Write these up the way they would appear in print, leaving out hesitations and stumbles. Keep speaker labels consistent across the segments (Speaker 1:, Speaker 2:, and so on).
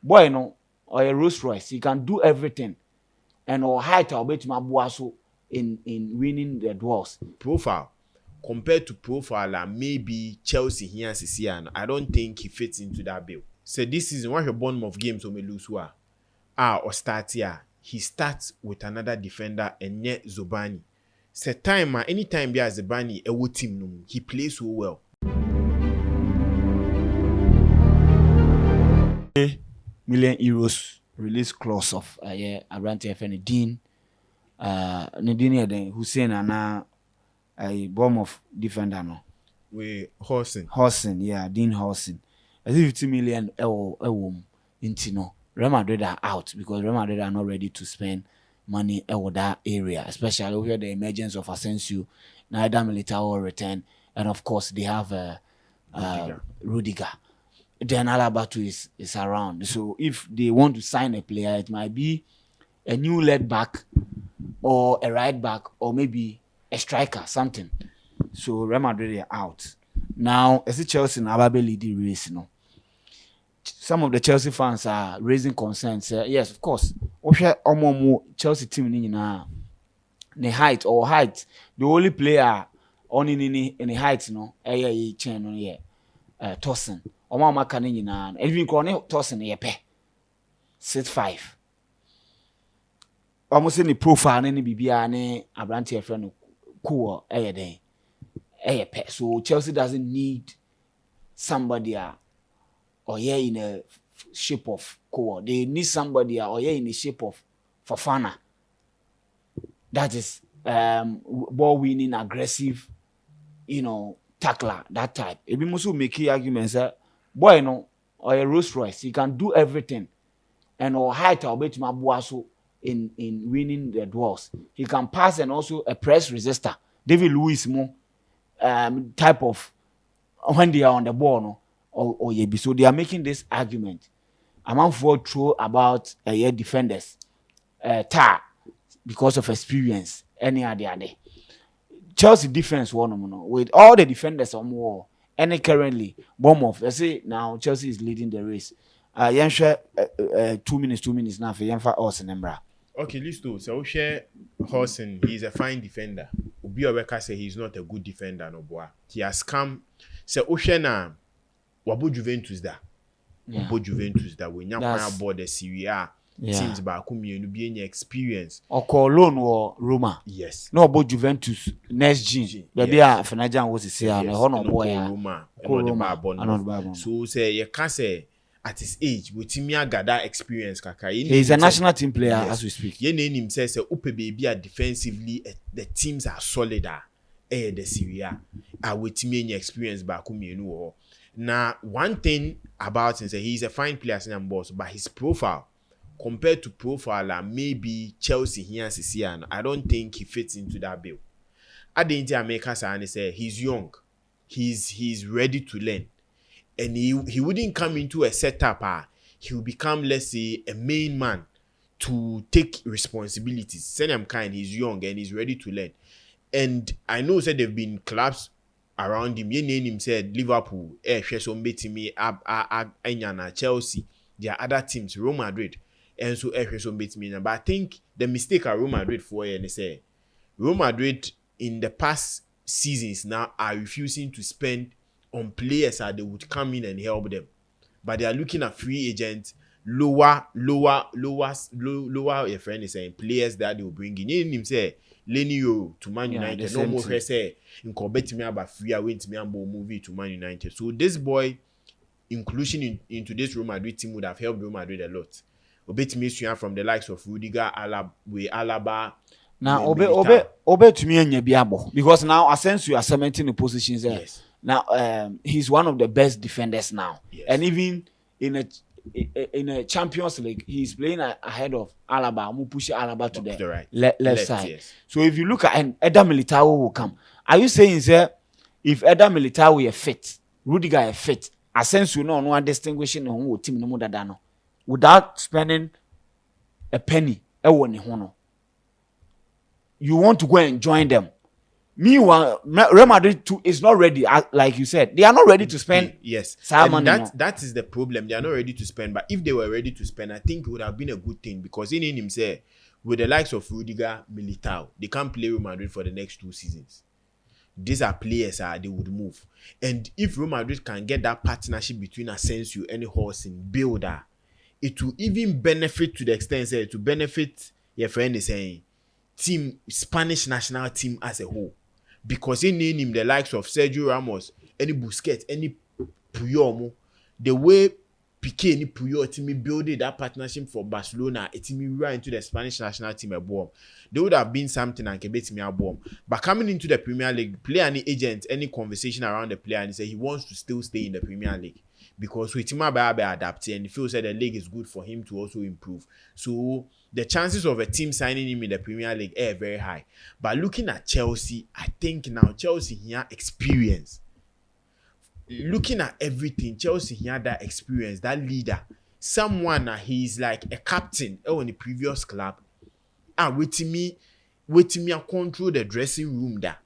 Speaker 1: boy no or a Rolls Royce, he can do everything, and or height or bet my boaso in winning the duels.
Speaker 2: Profile compared to profile, maybe Chelsea here and Sisian, I don't think he fits into that bill. So this season, what your bottom of games we lose or start here, he starts with another defender and yet Zobani. So time anytime there is Zobani, a team he plays so well.
Speaker 1: €1 million release clause of around TFN Dean Huijsen and a bomb of defender no.
Speaker 2: We Huijsen.
Speaker 1: Dean Huijsen. I think 50 million into no. Real Madrid are out because Real Madrid are not ready to spend money over that area, especially over the emergence of Asensio, neither Militao return, and of course they have Rudiger. Then Alaba too is around. So if they want to sign a player, it might be a new left back or a right back or maybe a striker, something. So Real Madrid are out. Now, as a Chelsea and Ababe lead the race, you know. Some of the Chelsea fans are raising concerns. Yes, of course. Chelsea team the height. The only player on in the height, you know, Tosin. Oma Makani na Elvin Corne Tosin yepe 6'5". Almost any profile any bibia ne Abrante friend cool yepe. So Chelsea doesn't need somebody or in a shape of core. They need somebody or in the shape of Fofana. That is ball winning, aggressive, tackler, that type. If we must make key arguments boy no or a Rolls Royce, he can do everything, and or height or bet my boaso in winning the duels. He can pass and also a press resistor. David Luiz type of when they are on the ball no or yebi. So they are making this argument. I'm for true about defenders because of experience. Any other day. Chelsea defense with all the defenders on wall. Any currently Bournemouth. Let's say now Chelsea is leading the race. 2 minutes now for Yenfa Huijsen.
Speaker 2: Okay, listen. So we share Huijsen. He's a fine defender. Obi Obeka say he's not a good defender no boy. He has come. So we share na wabo Juventus da. Wabo Juventus da. We nyakwa board the Serie A. Teams back mienu bi any experience.
Speaker 1: Or loan or Roma.
Speaker 2: Yes.
Speaker 1: No about Juventus next June. Baby Fenajan was say na hono boy
Speaker 2: Roma. So say you can say at his age with him gather experience kaka.
Speaker 1: He is a national team player as we speak.
Speaker 2: Ye name him say upe baby defensively the teams are solid the Serie A. With him any experience back mienu. Now one thing about him say he is a fine player and boss, but his profile compared to profile maybe Chelsea here and Sisian, I don't think he fits into that bill. At the Inter America say he's young, he's ready to learn, and he wouldn't come into a setup. He will become, let's say, a main man to take responsibilities. Same kind, he's young and he's ready to learn. And I know that there've been clubs around him. Your name said Liverpool, Chelsea. There are other teams, Real Madrid. And so but I think the mistake at Real Madrid for and they say Real Madrid in the past seasons now are refusing to spend on players that they would come in and help them, but they are looking at free agents, lower your friend is saying players that they will bring in. Him say Lenny Euro to Man United, no more say in bet me about free away to me and movie to Man United. So this boy inclusion into this Real Madrid team would have helped Real Madrid a lot. Obet me from the likes of Rudiger, Alaba.
Speaker 1: Now, Obe to me and Yabiabo. Because now Asensio are cementing the positions there.
Speaker 2: Yes.
Speaker 1: Now he's one of the best defenders now.
Speaker 2: Yes.
Speaker 1: And even in a Champions League, he's playing ahead of Alaba. Who push Alaba to the
Speaker 2: right.
Speaker 1: left side.
Speaker 2: Yes.
Speaker 1: So if you look at and Eder Militao will come. Are you saying sir, if Eder Militao is fit, Rudiger is fit, Asensio no distinguishing on team no more than without spending a penny, you want to go and join them. Meanwhile, Real Madrid too is not ready. Like you said, they are not ready to spend.
Speaker 2: Yes,
Speaker 1: and
Speaker 2: that is the problem. They are not ready to spend. But if they were ready to spend, I think it would have been a good thing, because in himself, with the likes of Rudiger, Militao, they can't play Real Madrid for the next 2 seasons. These are players they would move. And if Real Madrid can get that partnership between Asensio and Huijsen builder, it will even benefit to the extent to benefit your friend is saying team, Spanish national team as a whole. Because in him the likes of Sergio Ramos, any Busquets, any Puyol, the way Piqué and Puyol team building that partnership for Barcelona, it team right into the Spanish national team above. There would have been something and can me above. But coming into the Premier League, player any agent, any conversation around the player, and he said he wants to still stay in the Premier League. Because with him adapting, and he feels that the league is good for him to also improve. So the chances of a team signing him in the Premier League are very high. But looking at Chelsea, I think now Chelsea here experience. Looking at everything, Chelsea here that experience, that leader, someone he's like a captain in the previous club. Waiting me control the dressing room there.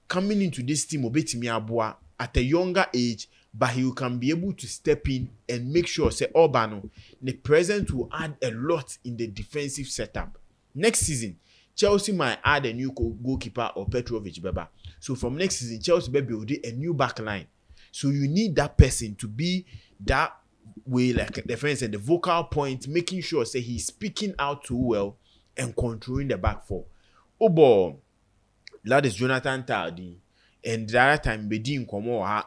Speaker 2: Coming into this team, me aboa at a younger age. But he can be able to step in and make sure, say, Urbano, the presence will add a lot in the defensive setup. Next season, Chelsea might add a new goalkeeper or Petrovic, Beba. So from next season, Chelsea will build a new back line. So you need that person to be that way, like the friend said, the vocal point, making sure, say, he's speaking out too well and controlling the back four. Oh boy, that is Jonathan Tardy. And the other time, Dean Huijsen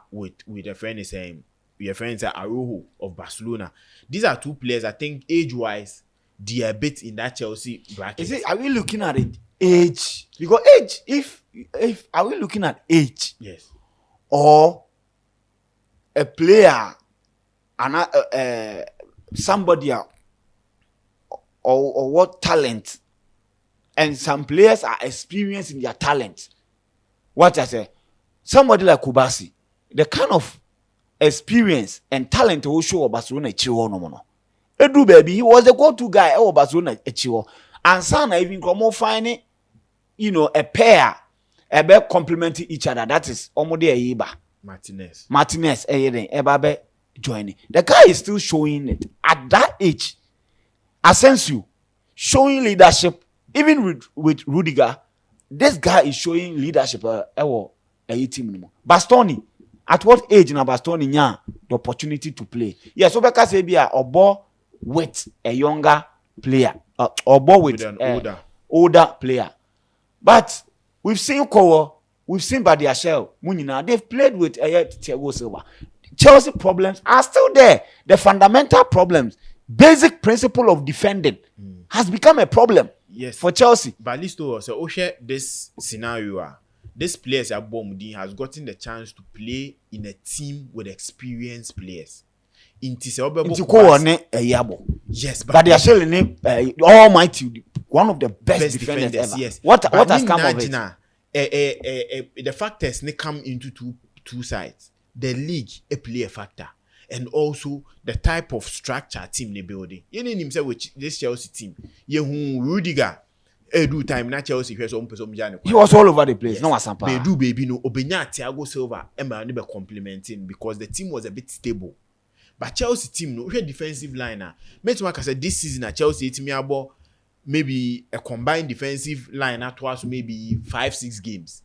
Speaker 2: with a friend is saying, your friends are Araujo of Barcelona. These are 2 players, I think, age-wise, they are a bit in that Chelsea bracket.
Speaker 1: Are we looking at it age? Because age, if are we looking at age?
Speaker 2: Yes.
Speaker 1: Or a player, and somebody, or what talent? And some players are experienced in their talent. What I say? Somebody like Kubasi, the kind of experience and talent will show Barcelona no. Edu baby, he was the go-to guy at Barcelona and Sana even come finding, a pair, a bear complementing each other. That is Omode Eba. Martinez, Ebabe joining. The guy is still showing it at that age. Asensio showing leadership, even with Rudiger. This guy is showing leadership. Bastoni, at what age na Bastoni the opportunity to play? Yes, so because say be a with a younger player, or with an older player. But we've seen Kowo, we've seen Badiashile, Munina. They've played with Thiago Silva. Chelsea problems are still there. The fundamental problems, basic principle of defending, has become a problem.
Speaker 2: Yes,
Speaker 1: for Chelsea.
Speaker 2: But Listo, so this scenario, this players at Bomudi has gotten the chance to play in a team with experienced players. Yes,
Speaker 1: but they are showing almighty, one of the best defenders ever.
Speaker 2: Yes.
Speaker 1: What has come of it?
Speaker 2: The factors they come into two sides. The league play a factor, and also the type of structure team they building. You know himself with this Chelsea team. Rudiger. Do time na Chelsea he was
Speaker 1: all over the place. Yes. No wasampa.
Speaker 2: Baby no obenya Thiago Silva and be complimenting because the team was a bit stable. But Chelsea team no defensive liner. Metumaka said this season at Chelsea team about maybe a combined defensive line twice maybe 5-6 games.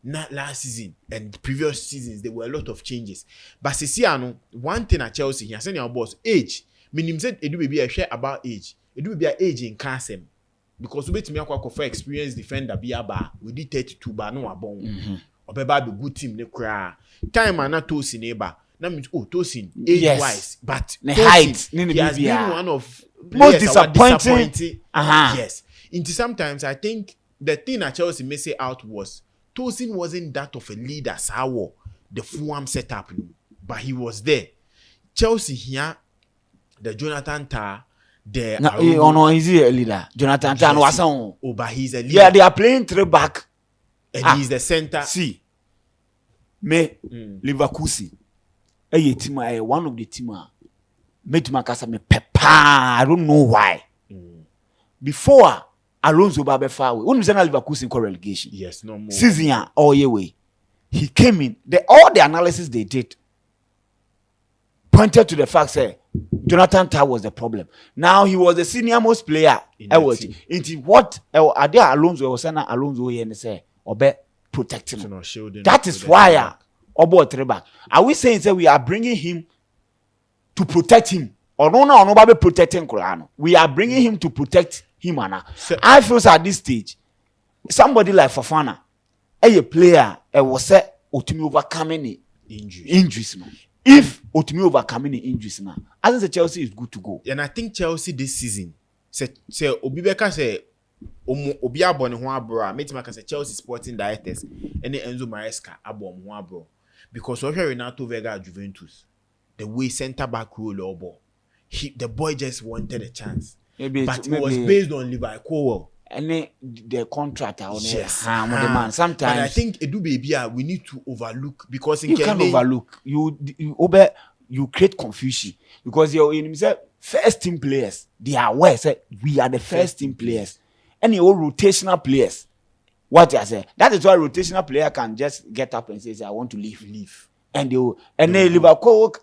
Speaker 2: Not last season and previous seasons there were a lot of changes. But Sisiano, one thing at Chelsea he has said our boss age. Meaning said it will be a share about age. It will be an age in Kansem. Because we bet me for experienced defender be aba we did 32 ba no abon obeba be good team ne kra time na Tosin neighbor na mean Tosin age wise but
Speaker 1: the height
Speaker 2: he has been one of
Speaker 1: most disappointing.
Speaker 2: Yes, into sometimes I think the thing that Chelsea may say out was Tosin wasn't that of a leader sawo the Fulham setup but he was there. Chelsea here the Jonathan Tah there
Speaker 1: he's a leader. Jonathan Tah was on.
Speaker 2: Oh, but he's a leader.
Speaker 1: Yeah, they are playing 3 back.
Speaker 2: And he's the center.
Speaker 1: See, Leverkusen. Team, one of the team. Me to Makasa me pepa. I don't know why. Before Alonso ba be far away. When Liverpool Leverkusen call relegation.
Speaker 2: Yes, no more.
Speaker 1: Season all year way. He came in. All the analysis they did pointed to the fact that Jonathan Tah was the problem. Now he was the senior most player. Into what Adia Alonso was saying Alonso here and say obe protect him. That is why Obo Trebak. Are we saying that we are bringing him to protect him? Or no be protecting Kolano. We are bringing him to protect him. I feel at this stage, somebody like Fofana, a player, was said to overcoming injuries. If Otimi overcoming the injuries now, I think Chelsea is good to go.
Speaker 2: And I think Chelsea this season, say Obibeka say Obi abon ho abro, metima say Chelsea sporting directors and Enzo Maresca abon ho abro because of Renato Vega at Juventus, the way centre back role or ball, the boy just wanted a chance, but it was based on Levi Colwill.
Speaker 1: And the contract on
Speaker 2: yes.
Speaker 1: The man. Sometimes,
Speaker 2: but I think Edu baby, we need to overlook because
Speaker 1: you can't overlook. You create confusion because you're in first team players. They are aware say we are the first team players, and your rotational players. What I say, that is why rotational player can just get up and say, "I want to leave," and then Liverpool,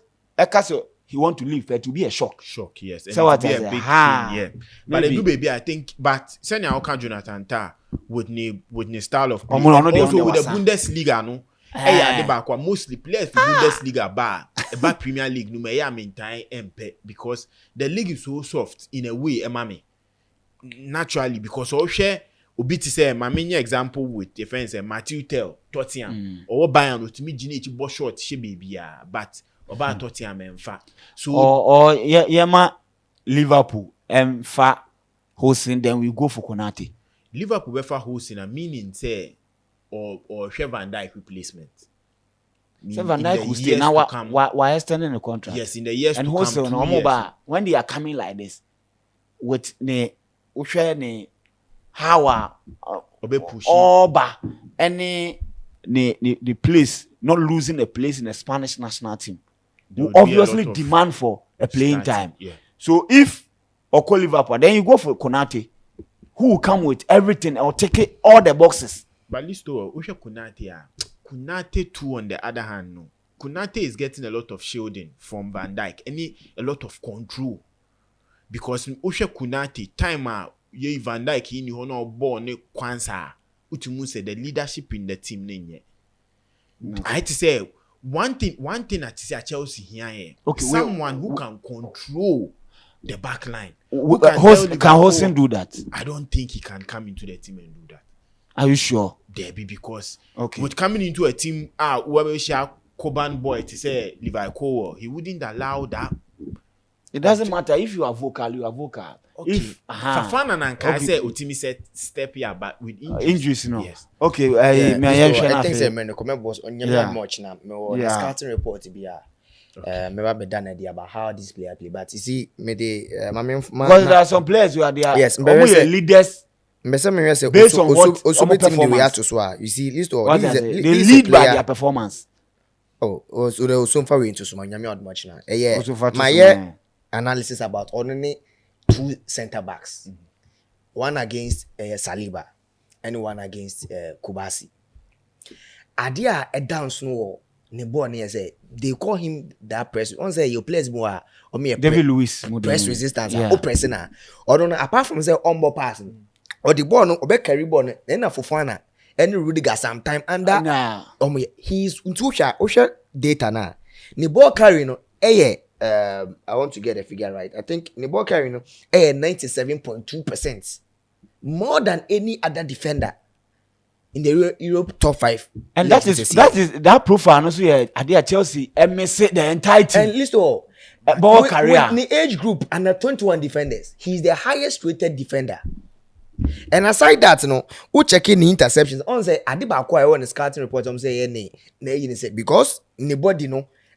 Speaker 1: he want to leave, but to be a shock.
Speaker 2: Yes. And
Speaker 1: so what
Speaker 2: be a big thing, yeah. But Edu baby, I think, but senior Oka Jonathan Tah with the style of play, also with the Bundesliga, no. Mostly players for Bundesliga bar Premier League no me maintain MP because the league is so soft in a way, mami. Naturally, because all share obi to say my main example with defense Matthew Tell Tottenham or Bayern to me Gini boss short she baby but about Tottenham emfa. So
Speaker 1: or yema Liverpool emfa hosting, then we go for Konate.
Speaker 2: Liverpool ever hosting a meaning say or Van Dijk replacement.
Speaker 1: Van Dijk will stay now. Why extending the contract?
Speaker 2: Yes, in the years
Speaker 1: and
Speaker 2: to
Speaker 1: also
Speaker 2: come.
Speaker 1: And also, when they are coming like this, with the how Oba any the place not losing a place in the Spanish national team, will obviously demand for a playing time.
Speaker 2: Yeah.
Speaker 1: So if Oko Liverpool, then you go for Konate, who will come with everything or take all the boxes.
Speaker 2: But Listo, Usha Konate too on the other hand, no. Konate is getting a lot of shielding from Van Dijk, a lot of control. Because Usha Konate, time ye Van Dijk in your honor born Kwansa, Utumu said the leadership in the team nenye. I had to say one thing at Chelsea here. Okay, someone who can control the back line.
Speaker 1: Can Hosen do that?
Speaker 2: I don't think he can come into the team and do that.
Speaker 1: Are you sure?
Speaker 2: Debbie, because
Speaker 1: with
Speaker 2: coming into a team, whoever shall Coban boy to say Levi Colwill, he wouldn't allow that.
Speaker 1: It doesn't matter if you are vocal, you are vocal.
Speaker 2: Okay. If Fafana and Kai say Utimi said step here, but with
Speaker 1: injuries, no.
Speaker 2: Yes.
Speaker 1: Okay,
Speaker 3: I think say the comment was on your much now. The scouting report to be maybe done idea about how this player play, but you see,
Speaker 1: because there are some players who are there.
Speaker 3: Yes,
Speaker 1: leaders.
Speaker 3: Based on
Speaker 1: what
Speaker 3: you see, list
Speaker 1: they lead by their performance.
Speaker 3: So they also far into some much now. My analysis about only 2 center backs, one against Saliba and one against Kubasi. Adia a down snow. They call him that press. One say your players more or me
Speaker 1: David Luiz
Speaker 3: press resistance or pressing or don't apart from say on ball passing or the ball no or carry ball then for Fofana and Rudiger sometime under he's Osha data now. The ball carry no I want to get a figure right. I think the ball carry no 97.2% more than any other defender in the Europe top 5.
Speaker 1: And that profile also at Chelsea miss the entire team.
Speaker 3: And list all
Speaker 1: ball career
Speaker 3: in the age group under 21 defenders, he's the highest rated defender. And aside that, who checking the interceptions on say Adiba Kwa on the scouting report say because nobody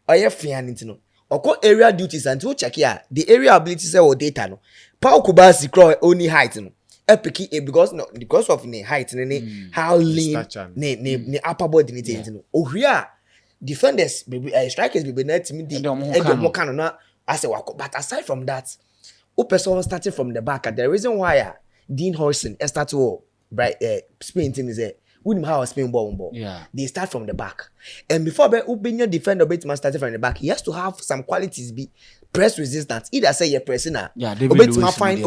Speaker 3: I fian or area duties and to check here the area abilities or data Paul Kubasi crow only height epic because of the height how lean the upper body here defenders strikers be net but aside from that, person starting from the back, the reason why Dean Huijsen start to bright Spain team is there. Wouldn't how Spain ball.
Speaker 1: Yeah.
Speaker 3: They start from the back. And before Ubinyo defender start from the back, he has to have some qualities be press resistance. Either say you're pressing her.
Speaker 1: Yeah, David Lewis
Speaker 3: find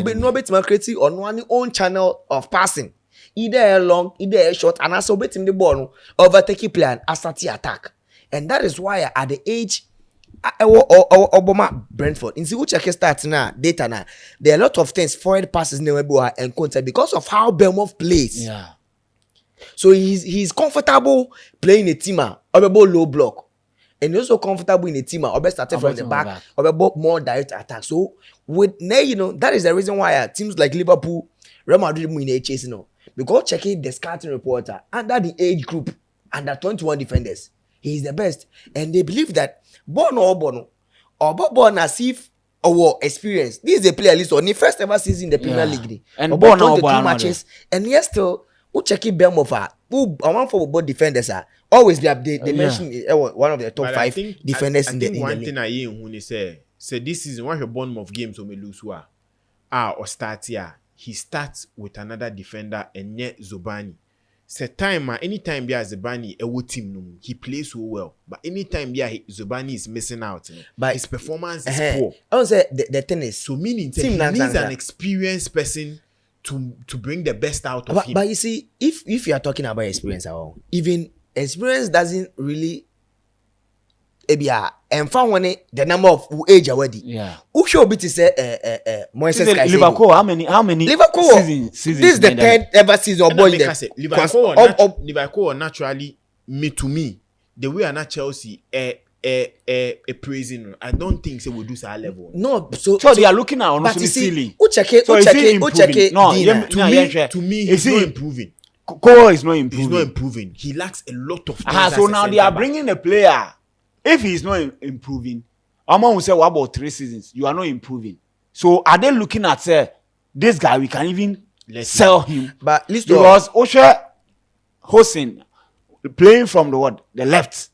Speaker 3: creative on one own channel of passing. Either a long, either a short, and also bet him the ball overtake plan as attack. And that is why at the age Obama Brentford. In the check stats now, data now, there are a lot of things forward passes never encountered because of how Bournemouth plays.
Speaker 1: Yeah.
Speaker 3: So he's comfortable playing a teamer or low block. And he's also comfortable in a teamer or starting from the back or more direct attack. So with that is the reason why teams like Liverpool, Real Madrid in a chase, because checking the scouting reporter under the age group under 21 defenders, he is the best. And they believe that Bono as if our experience. This is a player list on the first ever season in the Premier League.
Speaker 1: And
Speaker 3: Bono 2 matches. And yes, still who checking Bournemouth who among for both defenders are always be update. They mention one of the top 5 defenders in the league.
Speaker 2: One thing I hear when say this season one of Bournemouth games we lose or start here. He starts with another defender and yet Zobani. Anytime Zobani team he plays so well. But anytime Zobani is missing out, but his performance is poor.
Speaker 3: I would say the thing is
Speaker 2: so meaning he needs an experienced person to bring the best out of him.
Speaker 3: But you see, if you are talking about experience at all, even experience doesn't really and found one the number of age already.
Speaker 1: Yeah.
Speaker 3: Who should be to say Moises Caicedo?
Speaker 1: Liverpool, how many
Speaker 3: Liverpool
Speaker 1: seasons
Speaker 3: this is the third ever season of boy in the
Speaker 2: Liverpool naturally to me the way are not Chelsea a praising. I don't think they will do that level.
Speaker 3: No, so
Speaker 1: they are looking at on ceiling.
Speaker 3: Who check it?
Speaker 1: No,
Speaker 2: to me he's not improving.
Speaker 1: Cole is not improving.
Speaker 2: He's not improving. He lacks a lot of
Speaker 1: things. So now they are bringing a player. If he's not improving, Amon will say, what about 3 seasons? You are not improving. So are they looking at this guy? We can even sell him.
Speaker 3: But listen,
Speaker 1: because Osha Huijsen playing from the left.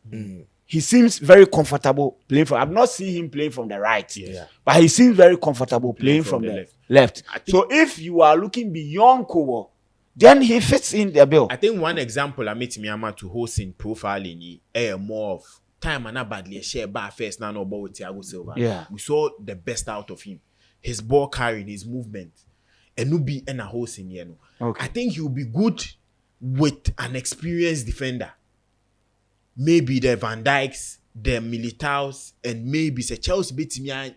Speaker 1: He seems very comfortable playing from. I've not seen him playing from the right.
Speaker 2: Yeah.
Speaker 1: But he seems very comfortable playing from the left. So if you are looking beyond Kobo, then he fits in the bill.
Speaker 2: I think one example I made Miyama to Huijsen profiling more of time and not badly share bar first now no ball with Thiago Silva.
Speaker 1: Yeah.
Speaker 2: We saw the best out of him. His ball carrying, his movement. And Nubi and a Huijsen,
Speaker 1: Okay.
Speaker 2: I think he will be good with an experienced defender. Maybe the Van Dijks, the Militaos, and maybe the Chelsea beat me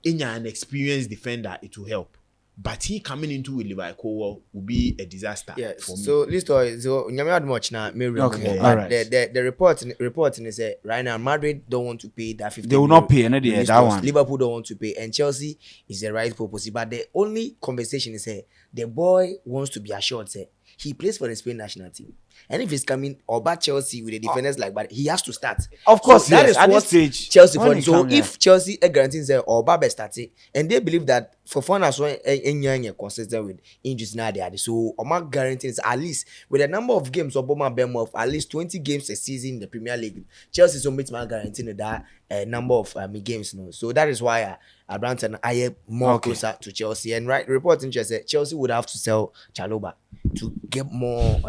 Speaker 2: in an experienced defender, it will help. But he coming into with Liverpool will be a disaster for me.
Speaker 3: So listen, so Nyame much now.
Speaker 1: Okay, all right.
Speaker 3: The reporting is right now Madrid don't want to pay that 50.
Speaker 1: They will not pay any that one.
Speaker 3: Liverpool don't want to pay, and Chelsea is the right purpose. But the only conversation is the boy wants to be assured he plays for the Spain national team. And if he's coming or back Chelsea with the defenders like that, he has to start.
Speaker 1: Of course,
Speaker 3: so that is
Speaker 1: at
Speaker 3: what
Speaker 1: this stage,
Speaker 3: Chelsea for. So if Chelsea guarantees or Babe starting, and they believe that for fun as well, any consistent with injuries now they are. So Omar guarantees at least with a number of games of Bournemouth, at least 20 games a season in the Premier League. Chelsea so much guaranteeing that number of games. So that is why Branton I more closer to Chelsea. And right reporting just said Chelsea would have to sell Chalobah to get more.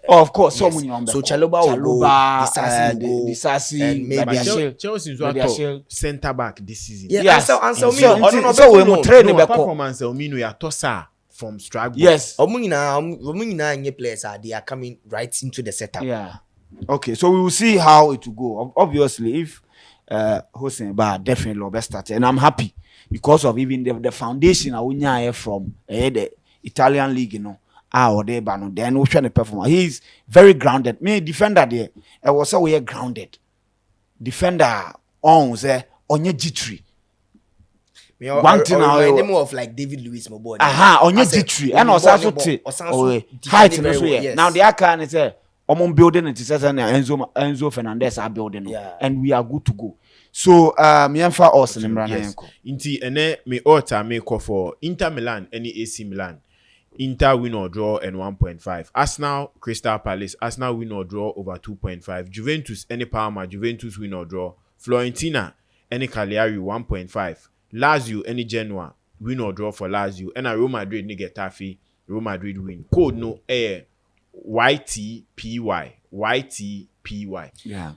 Speaker 1: Of course,
Speaker 3: yes. So Chalobah will go,
Speaker 1: Disasi,
Speaker 3: and maybe
Speaker 2: Chelsea is what centre back this season.
Speaker 3: Yeah,
Speaker 1: yes.
Speaker 3: Ansel
Speaker 1: So we will train
Speaker 2: apart from Ansel we are Tosa from Strasbourg.
Speaker 1: Yes.
Speaker 3: Omungina players they are coming right into the setup.
Speaker 1: Yeah. Okay, so we will see how it will go. Obviously, if Huijsen definitely best starter, and I'm happy because of even the foundation I will from the Italian league, or there, but then we try to perform. He's very grounded. Me defender there, I was so grounded. Defender on your G3.
Speaker 3: One thing I name of like David Luiz Mobile.
Speaker 1: On your G3, and also height and so now the can is building it is Enzo Fernandez are building, and we are good to go. So me and for us in
Speaker 2: Inti ene me order me call for Inter Milan any AC Milan. Inter win or draw and 1.5. Arsenal, Crystal Palace. Arsenal win or draw over 2.5. Juventus, any Parma. Juventus win or draw. Florentina, any Cagliari 1.5. Lazio, any Genoa. Win or draw for Lazio. And Real Madrid, ni Getafe Real Madrid win. Code no YTPY. YTPY.
Speaker 1: Yeah.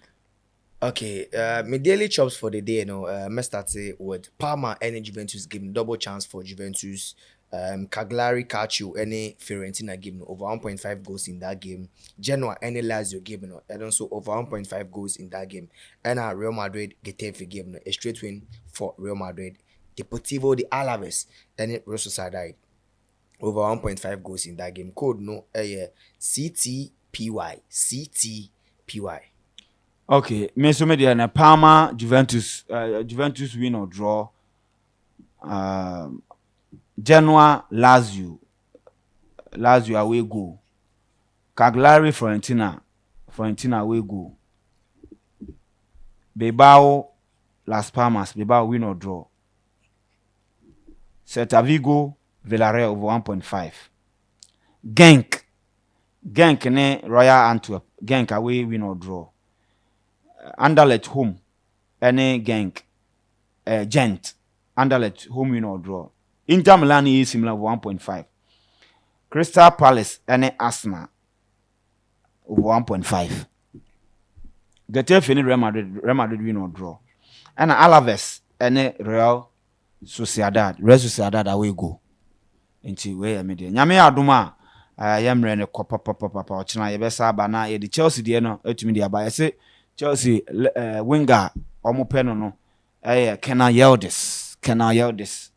Speaker 3: Okay, my daily chops for the day, let's start with Parma and Juventus game, double chance for Juventus. Cagliari Calcio any Fiorentina game over 1.5 goals in that game. Genoa any Lazio game and also over 1.5 goals in that game. And Real Madrid Getafe game a straight win for Real Madrid. Deportivo de Alaves any Real Sociedad over 1.5 goals in that game. Code CTPY.
Speaker 1: Okay, me so media na Parma Juventus Juventus win or draw. Genoa Lazio away goal. Cagliari Fiorentina away goal. Bilbao Las Palmas win or draw. Celta Vigo Villarreal over 1.5. Genk ne Royal Antwerp. Genk away win or draw. Anderlecht home any Genk Gent. Anderlecht home win or draw. Inter Milan is similar 1.5. Crystal Palace any Arsenal over 1.5. Getafe any Real Madrid win or draw. And Alaves any Real Sociedad away go. Into where media. Nyame aduma yamre ne kopa ochina yebesa ba na ye di Chelsea de no etumi dia ba say Chelsea winger omopeno no Kenan Yildiz.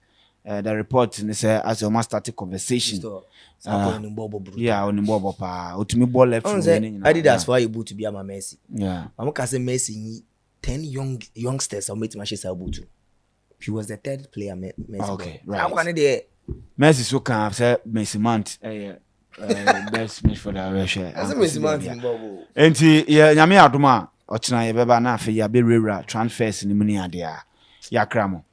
Speaker 1: The report in say as your master started conversation. Yeah, on Bobo pa. Utumi ball left.
Speaker 3: Adidas why you boot to be a Messi.
Speaker 1: Yeah.
Speaker 3: I'm gonna say Messi 10 youngsters are making matches to. He was the third player Messi.
Speaker 1: Okay, right.
Speaker 3: How can it
Speaker 1: Messi so can say Messi Mount best match for the Russia.
Speaker 3: As a Messi Mount in Bobo.
Speaker 1: Enti nyame adoma ochina ye beba na afi ya be rewra transfers ni muni ade a ya kramo.